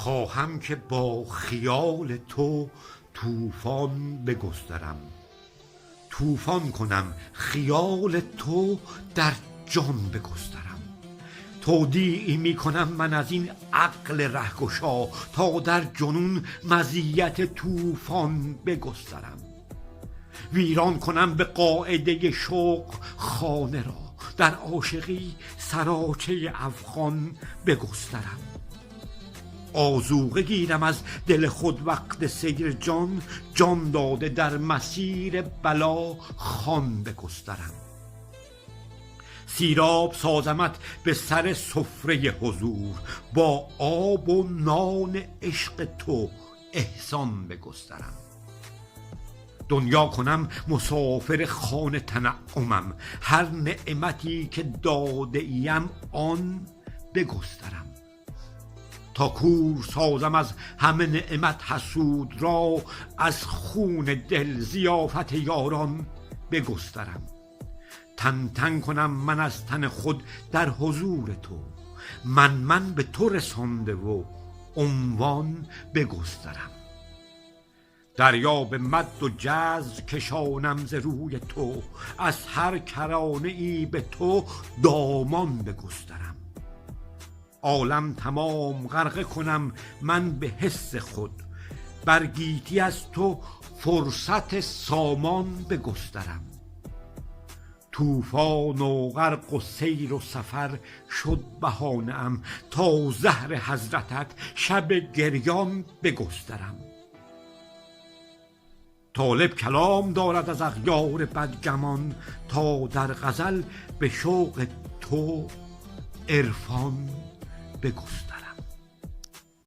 خواهم که با خیال تو طوفان بگسترم، طوفان کنم خیال تو در جان بگسترم. تودیعی می کنم من از این عقل رهگشا، تا در جنون مزیت طوفان بگسترم. ویران کنم به قاعده شوق خانه را، در عاشقی سراچه افغان بگسترم. آذوقه گیرم از دل خود وقت سیر جان، جان داده در مسیر بلا خوان بگسترم. سیراب سازمت به سر سفره حضور، با آب و نان عشق تو احسان بگسترم. دنیا کنم مسافر خانه تنعمم، هر نعمتی که داده ایم آن بگسترم. تا کور سازم از همه نعمت حسود را، از خون دل ضیافت یاران بگسترم. تن تن کنم من از تن خود در حضور تو، من به تو رسانده و عنوان بگسترم. دریا به مد و جزر کشانم ز روی تو، از هر کرانه ای به تو دامان بگسترم. عالم تمام غرقه کنم من به حس خود، بر گیتی از تو فرصت سامان بگسترم. طوفان و غرق و سیر و سفر شد بهانه ام، تا زهر حضرتت شب گریان بگسترم. طالب کلام دارد از اغیار بدگمان، تا در غزل به شوق تو عرفان بگسترم.